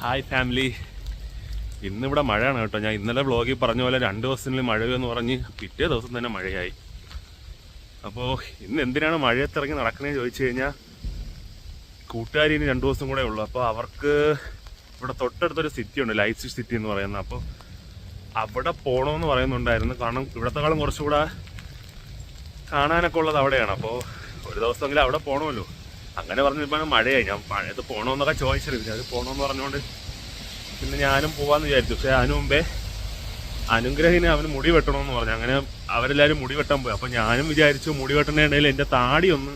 Hi family. ഇന്നിവിടെ മഴയാണ് കേട്ടോ. ഞാൻ ഇന്നലെ വ്ളോഗിൽ പറഞ്ഞ പോലെ 2 ദിവസത്തിനുള്ളിൽ മഴയെന്ന് പറഞ്ഞ് പിറ്റേ ദിവസം തന്നെ മഴയായി. അപ്പോൾ ഇന്ന് എന്തിനാണ് മഴയത്തിറങ്ങി നടക്കണേന്ന് ചോദിച്ചു കഴിഞ്ഞാൽ, കൂട്ടുകാരി ഇനി 2 ദിവസം കൂടെ ഉള്ളൂ. അപ്പോൾ അവർക്ക് ഇവിടെ തൊട്ടടുത്തൊരു സിറ്റി ഉണ്ട്, ലൈഫ് സിറ്റി എന്ന് പറയുന്നത്. അപ്പോൾ അവിടെ പോകണമെന്ന് പറയുന്നുണ്ടായിരുന്നു. കാരണം ഇവിടത്തെക്കാളും കുറച്ചുകൂടെ കാണാനൊക്കെ ഉള്ളത് അവിടെയാണ്. അപ്പോൾ ഒരു ദിവസമെങ്കിലും അവിടെ പോകണമല്ലോ. അങ്ങനെ പറഞ്ഞപ്പോൾ മഴയായി. ഞാൻ മഴയത്ത് പോകണമെന്നൊക്കെ ചോദിച്ചിരുന്നു. അത് പോകണമെന്ന് പറഞ്ഞുകൊണ്ട് പിന്നെ ഞാനും പോകാമെന്ന് വിചാരിച്ചു. പക്ഷേ അതിനു മുമ്പേ അനുഗ്രഹിനെ അവന് മുടി വെട്ടണമെന്ന് പറഞ്ഞു. അങ്ങനെ അവരെല്ലാവരും മുടി വെട്ടാൻ പോയി. അപ്പോൾ ഞാനും വിചാരിച്ചു മുടി വെട്ടുന്നതിനിടയിൽ എൻ്റെ താടി ഒന്ന്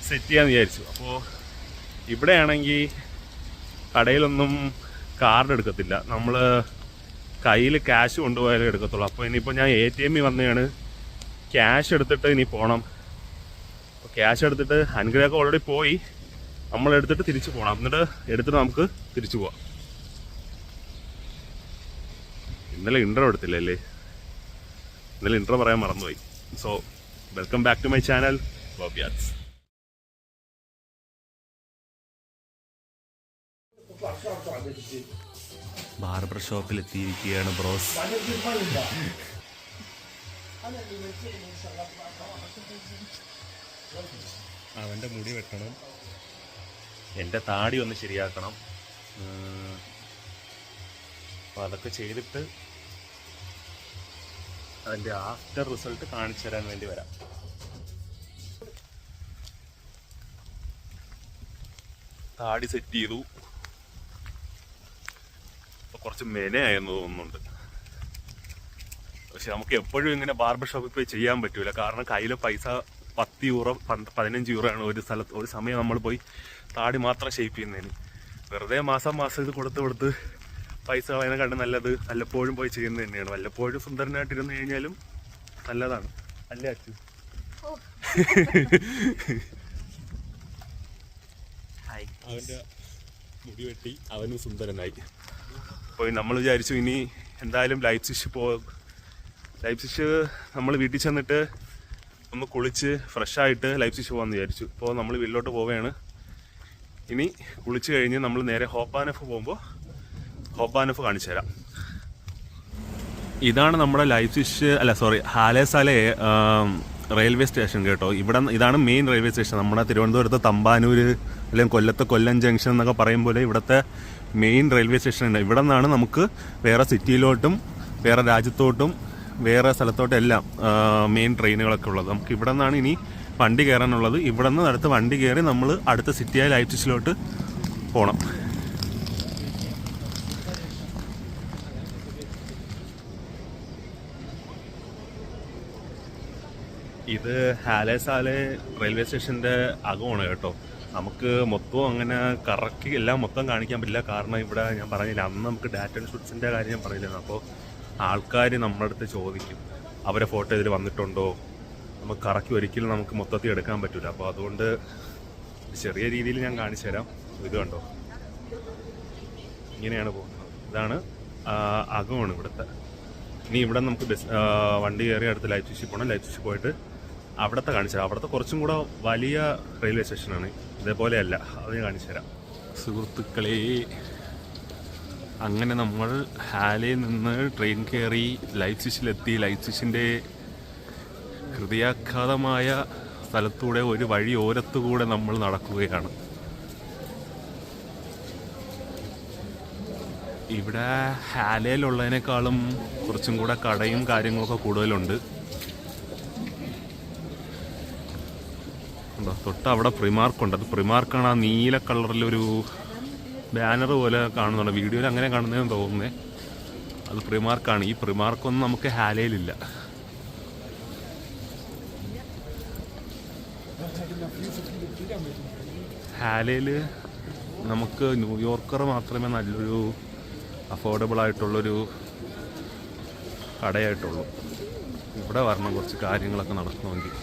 സെറ്റ് ചെയ്യാമെന്ന് വിചാരിച്ചു. അപ്പോൾ ഇവിടെയാണെങ്കിൽ കടയിലൊന്നും കാർഡ് എടുക്കത്തില്ല, നമ്മൾ കയ്യിൽ ക്യാഷ് കൊണ്ടുപോയാലേ എടുക്കത്തുള്ളൂ. അപ്പോൾ ഇനിയിപ്പോൾ ഞാൻ ATM വന്നതാണ്, ക്യാഷ് എടുത്തിട്ട് ഇനി പോകണം. അപ്പോൾ ക്യാഷ് എടുത്തിട്ട് അനുഗ്രഹമൊക്കെ ഓൾറെഡി പോയി, നമ്മളെടുത്തിട്ട് തിരിച്ചു പോകണം. എന്നിട്ട് എടുത്തിട്ട് നമുക്ക് തിരിച്ചു പോവാം. ഇന്നലെ ഇൻട്രോ എടുത്തില്ലല്ലേ, ഇന്നലെ ഇൻട്രോ പറയാൻ മറന്നുപോയി. So welcome back to my channel Bobby Arts. Barber ഷോപ്പിൽ എത്തിയിരിക്കുകയാണ് ബ്രോസ്. അവൻ്റെ മുടി വെട്ടണം, എൻ്റെ താടി ഒന്ന് ശരിയാക്കണം. അപ്പോൾ അതൊക്കെ ചെയ്തിട്ട് അതിൻ്റെ ആഫ്റ്റർ റിസൾട്ട് കാണിച്ചു തരാൻ വേണ്ടി വരാം. താടി സെറ്റ് ചെയ്തു. അപ്പോൾ കുറച്ച് മെനയായെന്ന് തോന്നുന്നുണ്ട്. പക്ഷെ നമുക്ക് എപ്പോഴും ഇങ്ങനെ ബാർബർ ഷോപ്പിൽ പോയി ചെയ്യാൻ പറ്റൂല. കാരണം കയ്യിലെ പൈസ 10 യൂറോ 15 യൂറോ ആണ് ഒരു സമയം നമ്മൾ പോയി താടി മാത്രം ഷേപ്പ് ചെയ്യുന്നതിന്. വെറുതെ മാസം ഇത് കൊടുത്ത് പൈസ കളയാൻ കണ്ട് നല്ലത് വല്ലപ്പോഴും പോയി ചെയ്യുന്നത് തന്നെയാണ്. വല്ലപ്പോഴും സുന്ദരനായിട്ടിരുന്ന് കഴിഞ്ഞാലും നല്ലതാണ്, അല്ലേ അച്ചു? അവൻ്റെ മുടി വെട്ടി അവനും സുന്ദരനായി. അപ്പോൾ നമ്മൾ വിചാരിച്ചു ഇനി എന്തായാലും ലൈഫ് ഫിഷ് നമ്മൾ വീട്ടിൽ ചെന്നിട്ട് ഒന്ന് കുളിച്ച് ഫ്രഷായിട്ട് ലൈഫ് ഫിഷ് പോകാമെന്ന് വിചാരിച്ചു. ഇപ്പോൾ നമ്മൾ വീട്ടിലോട്ട് പോവുകയാണ്. ഇനി കുളിച്ച് കഴിഞ്ഞ് നമ്മൾ നേരെ ഹോപ്പാനഫ് പോകുമ്പോൾ ഹോപ്പാനഫ് കാണിച്ചു തരാം. ഇതാണ് നമ്മുടെ ലൈഫ് ഫിഷ് ഹാലേസാലെ റെയിൽവേ സ്റ്റേഷൻ കേട്ടോ. ഇതാണ് മെയിൻ റെയിൽവേ സ്റ്റേഷൻ. നമ്മുടെ തിരുവനന്തപുരത്ത് തമ്പാനൂർ അല്ലെങ്കിൽ കൊല്ലത്തെ കൊല്ലം ജംഗ്ഷൻ എന്നൊക്കെ പറയും പോലെ ഇവിടുത്തെ മെയിൻ റെയിൽവേ സ്റ്റേഷൻ ഉണ്ട്. ഇവിടെ നിന്നാണ് നമുക്ക് വേറെ സിറ്റിയിലോട്ടും വേറെ രാജ്യത്തോട്ടും വേറെ സ്ഥലത്തോട്ടും എല്ലാം മെയിൻ ട്രെയിനുകളൊക്കെ ഉള്ളത്. നമുക്ക് ഇവിടെ നിന്നാണ് ഇനി വണ്ടി കയറാനുള്ളത്. ഇവിടെ നിന്ന് അടുത്ത് വണ്ടി കയറി നമ്മൾ അടുത്ത സിറ്റിയായ ലൈഫ് ഫിഷിലോട്ട് പോകണം. ഇത് ഹാലേസാലെ റെയിൽവേ സ്റ്റേഷൻ്റെ അകമാണ് കേട്ടോ. നമുക്ക് മൊത്തവും അങ്ങനെ കറക്കി എല്ലാം മൊത്തം കാണിക്കാൻ പറ്റില്ല. കാരണം ഇവിടെ ഞാൻ പറഞ്ഞില്ല, അന്ന് നമുക്ക് ഡാറ്റ ആൻഡ് ഷൂട്ട്സിൻ്റെ കാര്യം ഞാൻ പറഞ്ഞില്ലായിരുന്നു. അപ്പോൾ ആൾക്കാർ നമ്മുടെ അടുത്ത് ചോദിക്കും അവരെ ഫോട്ടോ ഇതിൽ വന്നിട്ടുണ്ടോ. നമുക്ക് കറക്കി ഒരിക്കലും നമുക്ക് മൊത്തത്തിൽ എടുക്കാൻ പറ്റില്ല. അപ്പോൾ അതുകൊണ്ട് ചെറിയ രീതിയിൽ ഞാൻ കാണിച്ചു തരാം. ഇത് കണ്ടോ, ഇങ്ങനെയാണ് പോകുന്നത്. ഇതാണ് അകമാണ് ഇവിടുത്തെ. ഇനി ഇവിടെ നമുക്ക് വണ്ടി കയറി അടുത്ത് ലൈഫ് ഫിഷിൽ പോകണം. ലൈഫ് ഫിഷിൽ പോയിട്ട് അവിടുത്തെ കാണിച്ചു തരാം. അവിടുത്തെ കുറച്ചും കൂടെ വലിയ റെയിൽവേ സ്റ്റേഷനാണ്, ഇതേപോലെയല്ല. അത് ഞാൻ കാണിച്ചു തരാം. സുഹൃത്തുക്കളെ, അങ്ങനെ നമ്മൾ ഹാലയിൽ നിന്ന് ട്രെയിൻ കയറി ലൈഫ് ഫിഷിലെത്തി. ലൈഫ് ഫിഷിൻ്റെ ഹൃദയാഘാതമായ സ്ഥലത്തൂടെ ഒരു വഴി ഓരത്തുകൂടെ നമ്മൾ നടക്കുകയാണ്. ഇവിടെ ഹാലയിലുള്ളതിനേക്കാളും കുറച്ചും കൂടെ കടയും കാര്യങ്ങളൊക്കെ കൂടുതലുണ്ട്. തൊട്ട് അവിടെ പ്രിമാർക്കുണ്ട്. അത് പ്രിമാർക്കാണ്. ആ നീല കളറിലൊരു ബാനർ പോലെ കാണുന്നുണ്ട്. വീഡിയോയിൽ അങ്ങനെ കാണുന്നതെന്ന് തോന്നുന്നത്. അത് പ്രിമാർക്കാണ്. ഈ പ്രിമാർക്കൊന്നും നമുക്ക് ഹാലയിലില്ല. ഹാലയിൽ നമുക്ക് ന്യൂയോർക്കർ മാത്രമേ നല്ലൊരു അഫോർഡബിൾ ആയിട്ടുള്ളൊരു കടയായിട്ടുള്ളൂ. ഇവിടെ വരണം കുറച്ച് കാര്യങ്ങളൊക്കെ നടക്കണമെങ്കിൽ.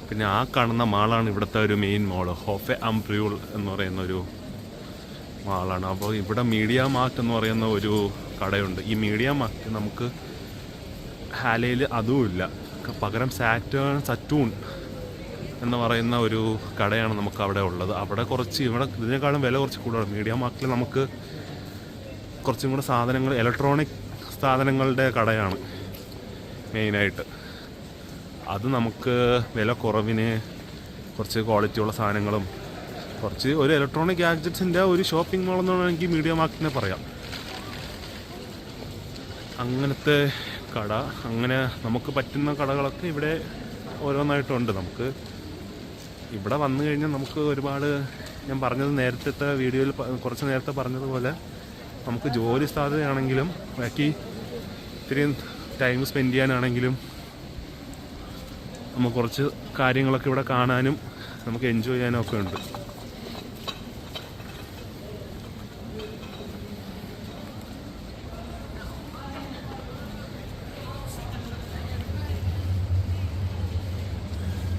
പിന്നെ ആ കാണുന്ന മാളാണ് ഇവിടുത്തെ ഒരു മെയിൻ മാള്. ഹോഫെ അംബ്രിയൂൾ എന്ന് പറയുന്ന ഒരു മാളാണ്. അപ്പോൾ ഇവിടെ മീഡിയ മാർട്ട് എന്ന് പറയുന്ന ഒരു കടയുണ്ട്. ഈ മീഡിയ മാർട്ട് നമുക്ക് ഹാലയിൽ അതുമില്ല. പകരം സറ്റൂൺ എന്ന് പറയുന്ന ഒരു കടയാണ് നമുക്ക് അവിടെ ഉള്ളത്. അവിടെ കുറച്ച് ഇവിടെ ഇതിനേക്കാളും വില കുറച്ച് കൂടുതലാണ്. മീഡിയ മാർക്കറ്റിൽ നമുക്ക് കുറച്ചും കൂടെ സാധനങ്ങൾ, ഇലക്ട്രോണിക് സാധനങ്ങളുടെ കടയാണ് മെയിനായിട്ട്. അത് നമുക്ക് വില കുറവിന് കുറച്ച് ക്വാളിറ്റിയുള്ള സാധനങ്ങളും കുറച്ച് ഒരു ഇലക്ട്രോണിക് ഗാഡ്ജറ്റ്സിൻ്റെ ഒരു ഷോപ്പിംഗ് മാൾ എന്ന് വേണമെങ്കിൽ മീഡിയ മാർക്കറ്റിനെ പറയാം. അങ്ങനത്തെ കട, അങ്ങനെ നമുക്ക് പറ്റുന്ന കടകളൊക്കെ ഇവിടെ ഓരോന്നായിട്ടുണ്ട്. നമുക്ക് ഇവിടെ വന്നു കഴിഞ്ഞാൽ നമുക്ക് ഒരുപാട്, ഞാൻ പറഞ്ഞത് നേരത്തെ വീഡിയോയിൽ കുറച്ച് നേരത്തെ പറഞ്ഞതുപോലെ, നമുക്ക് ജോലി സാധ്യതയാണെങ്കിലും ബാക്കി ഇത്തിരി ടൈം സ്പെൻഡ് ചെയ്യാനാണെങ്കിലും നമുക്ക് കുറച്ച് കാര്യങ്ങളൊക്കെ ഇവിടെ കാണാനും നമുക്ക് എൻജോയ് ചെയ്യാനും ഒക്കെ ഉണ്ട്.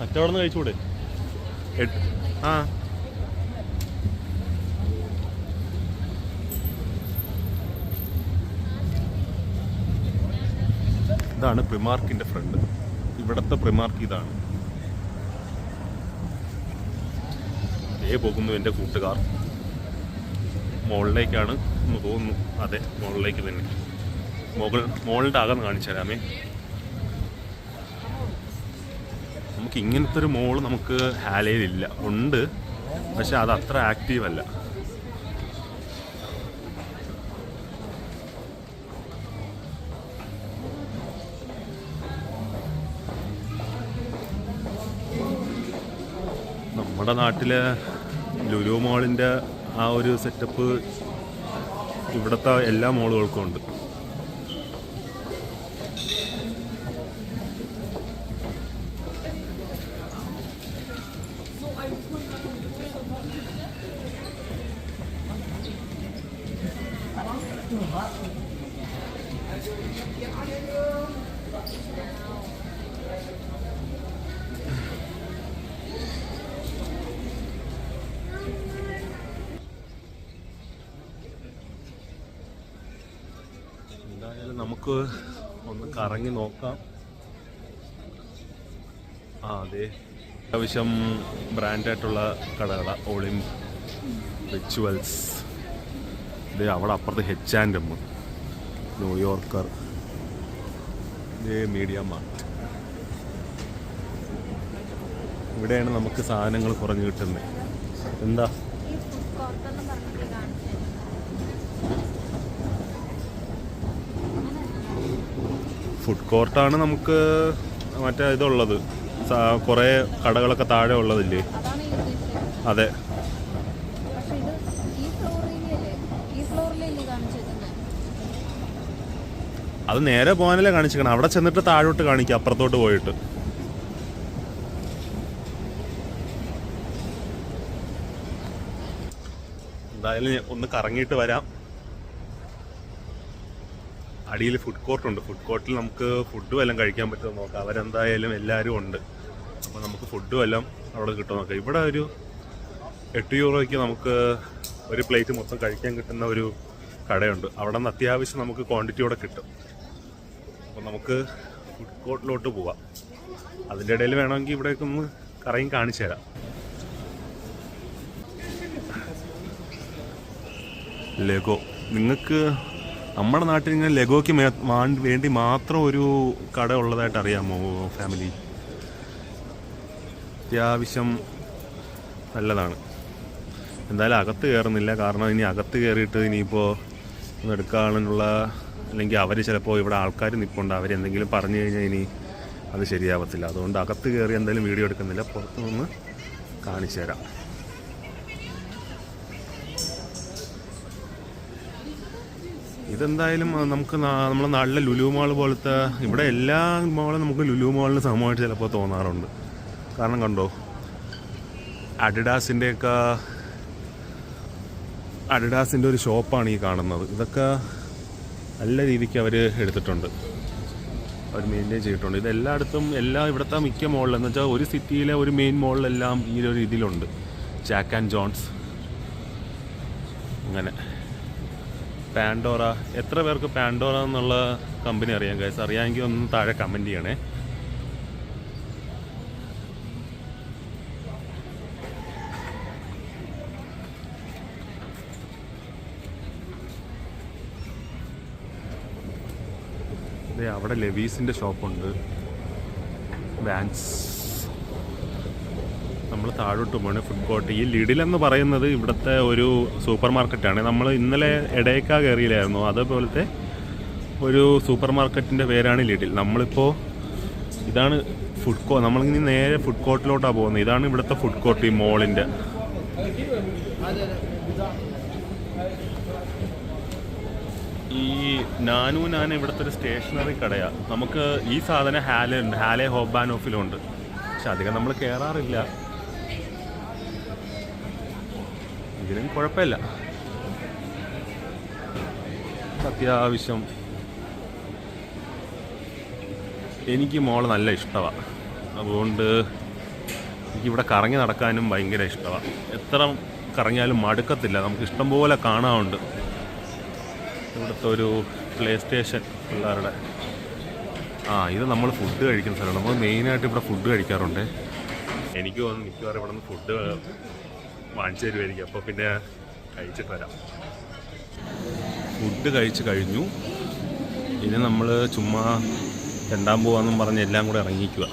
മറ്റവിടെ നിന്ന് കഴിച്ചുകൂടെ? ആ ഇതാണ് പ്രിമാർക്കിൻ്റെ ഫ്രണ്ട്. ഇവിടുത്തെ പ്രിമാർക്ക് ഇതാണ്. പോകുന്നു എൻ്റെ കൂട്ടുകാർ. മുകളിലേക്കാണ് തോന്നുന്നു. അതെ, മുകളിലേക്ക് തന്നെ. മുകളിൻ്റെ അകം കാണിച്ചു തരാമേ. നമുക്ക് ഇങ്ങനത്തെ ഒരു മോള് നമുക്ക് ഹാലയിലില്ല. ഉണ്ട്, പക്ഷെ അത് അത്ര ആക്റ്റീവ് അല്ല. നമ്മുടെ നാട്ടിലെ ലുലു മോളിൻ്റെ ആ ഒരു സെറ്റപ്പ് ഇവിടുത്തെ എല്ലാ മോളുകൾക്കും ഉണ്ട്. എന്തായാലും നമുക്ക് ഒന്ന് കറങ്ങി നോക്കാം. അതെ, അത്യാവശ്യം ബ്രാൻഡായിട്ടുള്ള കടകളാണ്. ഓളിൻ, റിച്വൽസ്, ഇതേ അവിടെ അപ്പുറത്ത് H&M, ന്യൂയോർക്കർ, ഇതേ മീഡിയ മാർട്ട്. ഇവിടെയാണ് നമുക്ക് സാധനങ്ങൾ കുറഞ്ഞു കിട്ടുന്നത്. എന്താ ഫുഡ് കോർട്ടാണ് നമുക്ക് മറ്റേ ഇതുള്ളത്. കുറേ കടകളൊക്കെ താഴെ ഉള്ളതില്ലേ? അതെ, അത് നേരെ പോകാനല്ലേ കാണിച്ചിരിക്കണം. അവിടെ ചെന്നിട്ട് താഴോട്ട് കാണിക്കുക, അപ്പുറത്തോട്ട് പോയിട്ട്. എന്തായാലും ഒന്ന് കറങ്ങിയിട്ട് വരാം. അടിയിൽ ഫുഡ് കോർട്ടുണ്ട്. ഫുഡ് കോർട്ടിൽ നമുക്ക് ഫുഡും എല്ലാം കഴിക്കാൻ പറ്റുമോ നോക്കാം. അവരെന്തായാലും എല്ലാവരും ഉണ്ട്. അപ്പോൾ നമുക്ക് ഫുഡും എല്ലാം അവിടെ കിട്ടുമോ നോക്കാം. ഇവിടെ ഒരു 8 യൂറോയ്ക്ക് നമുക്ക് ഒരു പ്ലേറ്റ് മൊത്തം കഴിക്കാൻ കിട്ടുന്ന ഒരു കടയുണ്ട്. അവിടെ നിന്ന് അത്യാവശ്യം നമുക്ക് ക്വാണ്ടിറ്റിയോടെ കിട്ടും. അപ്പോൾ നമുക്ക് ഫുഡ് കോർട്ടിലോട്ട് പോവാം. അതിൻ്റെ ഇടയിൽ വേണമെങ്കിൽ ഇവിടേക്ക് ഒന്ന് കറങ്ങി കാണിച്ചു തരാം. ലെഗോ, നിങ്ങൾക്ക് നമ്മുടെ നാട്ടിൽ ഇങ്ങനെ ലെഗോയ്ക്ക് വേണ്ടി മാത്രം ഒരു കട ഉള്ളതായിട്ട് അറിയാമോ ഫാമിലി? അത്യാവശ്യം നല്ലതാണ്. എന്തായാലും അകത്ത് കയറുന്നില്ല, കാരണം ഇനി അകത്ത് കയറിയിട്ട് ഇനിയിപ്പോൾ എടുക്കാനുള്ള, അല്ലെങ്കിൽ അവർ ചിലപ്പോൾ ഇവിടെ ആൾക്കാർ നിൽപ്പുണ്ട്, അവരെന്തെങ്കിലും പറഞ്ഞു കഴിഞ്ഞാൽ ഇനി അത് ശരിയാവത്തില്ല. അതുകൊണ്ട് അകത്ത് കയറി എന്തായാലും വീഡിയോ എടുക്കുന്നില്ല, പുറത്തു നിന്ന് കാണിച്ചു തരാം. ഇതെന്തായാലും നമുക്ക് നമ്മുടെ നാട്ടിലെ ലുലു മാൾ പോലത്തെ, ഇവിടെ എല്ലാ മാളും നമുക്ക് ലുലു മാളിന് സമമായിട്ട് ചിലപ്പോൾ തോന്നാറുണ്ട്. കാരണം കണ്ടോ, അഡിഡാസിൻ്റെ ഒരു ഷോപ്പാണ് ഈ കാണുന്നത്. ഇതൊക്കെ നല്ല രീതിക്ക് അവർ എടുത്തിട്ടുണ്ട്, അവർ മെയിൻറ്റെയിൻ ചെയ്തിട്ടുണ്ട്. ഇതെല്ലായിടത്തും ഇവിടുത്തെ മിക്ക മോളിലും, എന്ന് വെച്ചാൽ ഒരു സിറ്റിയിലെ ഒരു മെയിൻ മോളിലെല്ലാം ഈ ഒരു രീതിയിലുണ്ട്. ജാക്ക് ആൻഡ് ജോൺസ്, അങ്ങനെ പാൻഡോറ. എത്ര പേർക്ക് പാൻഡോറ എന്നുള്ള കമ്പനി അറിയാം ഗൈസ്? അറിയാമെങ്കിൽ ഒന്ന് താഴെ കമൻറ്റ് ചെയ്യണേ. അവിടെ ലെവീസിൻ്റെ ഷോപ്പുണ്ട്, വാൻസ്. നമ്മൾ താഴോട്ട് പോകണേ ഫുഡ് കോർട്ട്. ഈ ലിഡിൽ എന്ന് പറയുന്നത് ഇവിടുത്തെ ഒരു സൂപ്പർ മാർക്കറ്റാണ്. നമ്മൾ ഇന്നലെ എടേക്ക കയറിയില്ലായിരുന്നു, അതേപോലത്തെ ഒരു സൂപ്പർ മാർക്കറ്റിൻ്റെ പേരാണ് ലിഡിൽ. നമ്മളിപ്പോൾ ഇതാണ് ഫുഡ് കോർട്ട്. നമ്മളിങ്ങനെ നേരെ ഫുഡ് കോർട്ടിലോട്ടാണ് പോകുന്നത്. ഇതാണ് ഇവിടുത്തെ ഫുഡ് കോർട്ട്, ഈ മോളിൻ്റെ. ഈ നാനു ഇവിടുത്തെ ഒരു സ്റ്റേഷനറി കടയാണ്. നമുക്ക് ഈ സാധനം ഹാലെ ഹോബാനോഫിലുണ്ട്, പക്ഷെ അധികം നമ്മൾ കയറാറില്ല. ഇതിനും കുഴപ്പമില്ല, അത്യാവശ്യം. എനിക്ക് മോള് നല്ല ഇഷ്ടമാണ്, അതുകൊണ്ട് എനിക്കിവിടെ കറങ്ങി നടക്കാനും ഭയങ്കര ഇഷ്ടമാണ്. എത്ര കറങ്ങിയാലും മടുക്കത്തില്ല, നമുക്ക് ഇഷ്ടം പോലെ കാണാറുണ്ട്. ഇവിടുത്തെ ഒരു പ്ലേ സ്റ്റേഷൻ പിള്ളേരുടെ. ഇത് നമ്മൾ ഫുഡ് കഴിക്കുന്ന സ്ഥലമാണ്. നമ്മൾ മെയിനായിട്ട് ഇവിടെ ഫുഡ് കഴിക്കാറുണ്ട്. എനിക്ക് തോന്നുന്നു മിക്കവാറും ഇവിടെ നിന്ന് ഫുഡ് വാങ്ങിച്ചു തരുമായിരിക്കും. അപ്പോൾ പിന്നെ കഴിച്ചിട്ട് വരാം. ഫുഡ് കഴിച്ച് കഴിഞ്ഞു. ഇനി നമ്മൾ ചുമ്മാ രണ്ടാം പോവാന്നും പറഞ്ഞ് എല്ലാം കൂടെ ഇറങ്ങിക്കുക.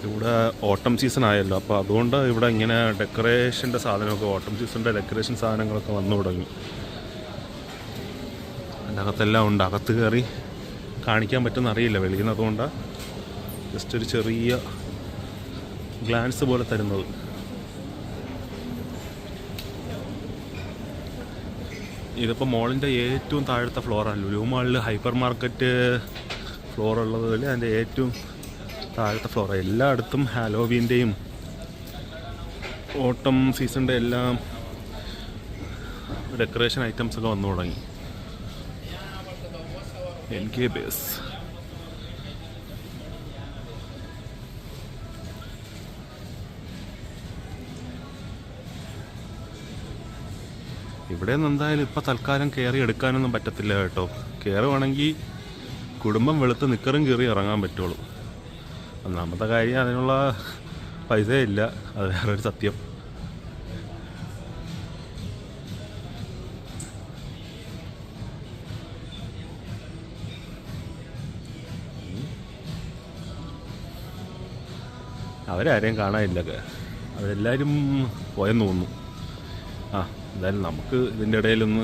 ഇവിടെ ഓട്ടം സീസൺ ആയല്ലോ, അപ്പോൾ അതുകൊണ്ട് ഇവിടെ ഇങ്ങനെ ഡെക്കറേഷൻ്റെ സാധനമൊക്കെ, ഓട്ടം സീസണിൻ്റെ ഡെക്കറേഷൻ സാധനങ്ങളൊക്കെ വന്നു തുടങ്ങി. അതിൻ്റെ അകത്തെല്ലാം ഉണ്ട്. അകത്ത് കയറി കാണിക്കാൻ പറ്റുമെന്ന് അറിയില്ല വെളിയിൽ നിന്ന്, അതുകൊണ്ടാണ് ജസ്റ്റ് ഒരു ചെറിയ ഗ്ലാൻസ് പോലെ തരുന്നത്. ഇതിപ്പോൾ മോളിൻ്റെ ഏറ്റവും താഴത്തെ ഫ്ലോറാണ്. ലുലു മാളിൽ ഹൈപ്പർ മാർക്കറ്റ് ഫ്ലോർ ഉള്ളതുപോലെ അതിൻ്റെ ഏറ്റവും താഴത്തെ ഫ്ലോർ. എല്ലായിടത്തും ഹാലോവീൻ്റെയും ഓട്ടം സീസണിൻ്റെ എല്ലാം ഡെക്കറേഷൻ ഐറ്റംസൊക്കെ വന്നു തുടങ്ങി. NK base. ഇവിടെ നിന്ന് എന്തായാലും ഇപ്പം തൽക്കാലം കയറി എടുക്കാനൊന്നും പറ്റത്തില്ല കേട്ടോ. കയറുവാണെങ്കിൽ കുടുംബം വെളുത്ത് നിക്കറും കയറി ഇറങ്ങാൻ പറ്റുള്ളൂ. ഒന്നാമത്തെ കാര്യം അതിനുള്ള പൈസ ഇല്ല, അത് വേറൊരു സത്യം. അവരാരെയും കാണാനില്ല, അവരെല്ലാവരും പോയെന്ന് തോന്നുന്നു. എന്തായാലും നമുക്ക് ഇതിൻ്റെ ഇടയിലൊന്ന്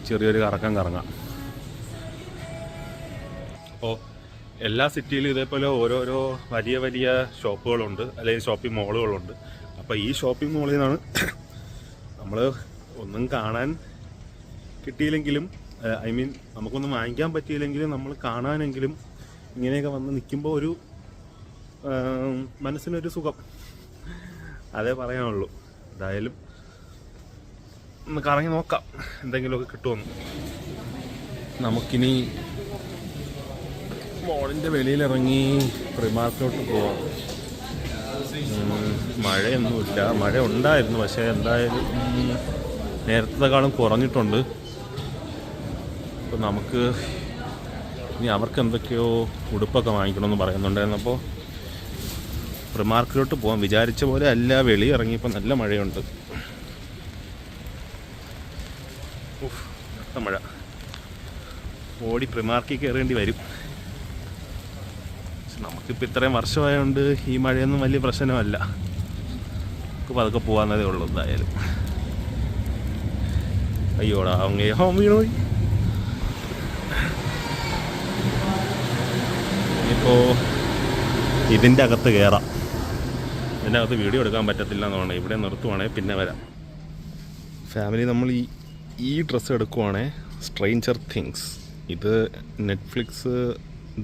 ചെറിയൊരു കറങ്ങാം. അപ്പോൾ എല്ലാ സിറ്റിയിലും ഇതേപോലെ ഓരോരോ വലിയ വലിയ ഷോപ്പുകളുണ്ട്, അല്ലെങ്കിൽ ഷോപ്പിംഗ് മോളുകളുണ്ട്. അപ്പോൾ ഈ ഷോപ്പിംഗ് മോളിൽ നിന്നാണ് നമ്മൾ ഒന്നും കാണാൻ കിട്ടിയില്ലെങ്കിലും, നമുക്കൊന്നും വാങ്ങിക്കാൻ പറ്റിയില്ലെങ്കിലും നമ്മൾ കാണാനെങ്കിലും ഇങ്ങനെയൊക്കെ വന്ന് നിൽക്കുമ്പോൾ ഒരു മനസ്സിനൊരു സുഖം, അതേ പറയാനുള്ളൂ. എന്തായാലും ഒന്ന് കറങ്ങി നോക്കാം എന്തെങ്കിലുമൊക്കെ കിട്ടുമെന്ന്. നമുക്കിനി മോളിൻ്റെ വെളിയിലിറങ്ങി പ്രിമാർക്കിലോട്ട് പോവാം. മഴയൊന്നുമില്ല, മഴ ഉണ്ടായിരുന്നു, പക്ഷേ എന്തായാലും നേരത്തെക്കാളും കുറഞ്ഞിട്ടുണ്ട്. അപ്പോൾ നമുക്ക് ഇനി അവർക്ക് എന്തൊക്കെയോ ഉടുപ്പൊക്കെ വാങ്ങിക്കണമെന്ന് പറയുന്നുണ്ടായിരുന്നു. അപ്പോൾ പ്രിമാർക്കിലോട്ട് പോകാൻ വിചാരിച്ച പോലെ അല്ല, വെളി ഇറങ്ങിയപ്പോൾ നല്ല മഴയുണ്ട്. മഴ ഓടി പ്രിമാർക്കിൽ കയറേണ്ടി വരും. നമുക്കിപ്പോൾ ഇത്രയും വർഷമായതുകൊണ്ട് ഈ മഴയൊന്നും വലിയ പ്രശ്നമല്ല, നമുക്ക് അതൊക്കെ പോകാവുന്നതേ ഉള്ളൂ. എന്തായാലും അയ്യോടാ അങ്ങേ ഹോം വീണോയി. ഇപ്പോൾ ഇതിൻ്റെ അകത്ത് കയറാം. ഇതിൻ്റെ അകത്ത് വീഡിയോ എടുക്കാൻ പറ്റത്തില്ല എന്നാണ്, ഇവിടെ നിർത്തുവാണെങ്കിൽ പിന്നെ വരാം. ഫാമിലി നമ്മൾ ഈ ഡ്രസ്സ് എടുക്കുവാണെങ്കിൽ സ്ട്രേഞ്ചർ തിങ്സ്. ഇത് നെറ്റ്ഫ്ലിക്സ്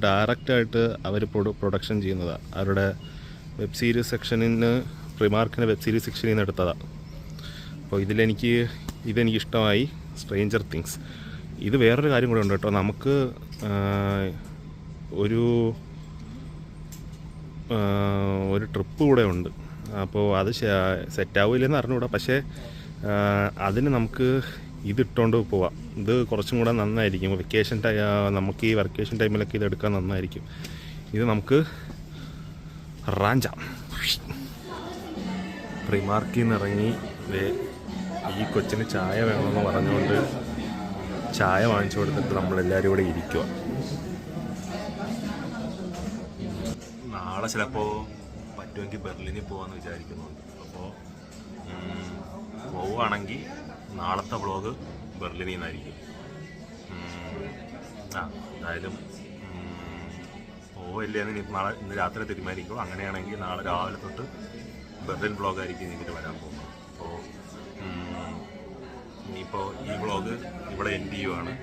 ഡയറക്റ്റായിട്ട് അവർ പ്രൊഡക്ഷൻ ചെയ്യുന്നതാണ്. അവരുടെ വെബ് സീരീസ് സെക്ഷനിൽ നിന്ന്, പ്രിമാർക്കിൻ്റെ വെബ് സീരീസ് സെക്ഷനിൽ നിന്ന് എടുത്തതാണ്. അപ്പോൾ ഇതെനിക്കിഷ്ടമായി, സ്ട്രേഞ്ചർ തിങ്സ്. ഇത് വേറൊരു കാര്യം കൂടെ ഉണ്ട് കേട്ടോ. നമുക്ക് ഒരു ട്രിപ്പ് കൂടെ ഉണ്ട്. അപ്പോൾ അത് സെറ്റാവില്ലെന്ന് അറിഞ്ഞുകൂടാ, പക്ഷേ അതിന് നമുക്ക് ഇതിട്ടുകൊണ്ട് പോവാം. ഇത് കുറച്ചും കൂടെ നന്നായിരിക്കും. നമുക്ക് ഈ വെക്കേഷൻ ടൈമിലൊക്കെ ഇതെടുക്കാൻ നന്നായിരിക്കും. ഇത് നമുക്ക് റാഞ്ചാം. പ്രിമാർക്കിൽ നിന്ന് ഇറങ്ങി ഈ കൊച്ചിന് ചായ വേണമെന്ന് പറഞ്ഞുകൊണ്ട് ചായ വാങ്ങിച്ചു കൊടുത്തിട്ട് നമ്മളെല്ലാവരും ഇവിടെ ഇരിക്കുക. നാളെ ചിലപ്പോൾ പറ്റുമെങ്കിൽ ബെർലിനിൽ പോകാമെന്ന് വിചാരിക്കുന്നുണ്ട്. അപ്പോൾ പോവുകയാണെങ്കിൽ നാളത്തെ വ്ളോഗ് ബെർലിനിൽ നിന്നായിരിക്കും. എന്തായാലും പോവില്ലെന്ന് ഇനിയിപ്പോൾ ഇന്ന് രാത്രി തീരുമാനിക്കും. അങ്ങനെയാണെങ്കിൽ നാളെ രാവിലെ തൊട്ട് ബെർലിൻ വ്ളോഗായിരിക്കും ഇതിൽ വരാൻ പോകുന്നത്. അപ്പോൾ ഇനിയിപ്പോൾ ഈ വ്ളോഗ് ഇവിടെ എൻഡ് ചെയ്യുവാണ്.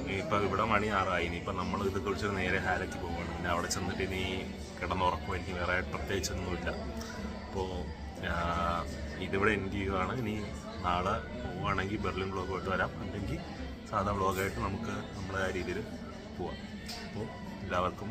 ഇനിയിപ്പോൾ ഇവിടെ മണി 6 ഇനിയിപ്പോൾ നമ്മൾ ഇത് കുറിച്ച് നേരെ ഹാലയ്ക്ക് പോവുകയാണ്. പിന്നെ അവിടെ ചെന്നിട്ട് ഇനി കിടന്നുറക്കും. എനിക്ക് വേറെ പ്രത്യേകിച്ചൊന്നുമില്ല. അപ്പോൾ ഇതിവിടെ എൻഡ് ചെയ്യുകയാണ്. ഇനി നാളെ പോവുകയാണെങ്കിൽ ബെർലിൻ വ്ളോഗായിട്ട് വരാം, അല്ലെങ്കിൽ സാധാ വ്ളോഗായിട്ട് നമുക്ക് നമ്മുടെ ആ രീതിയിൽ പോവാം. അപ്പോൾ എല്ലാവർക്കും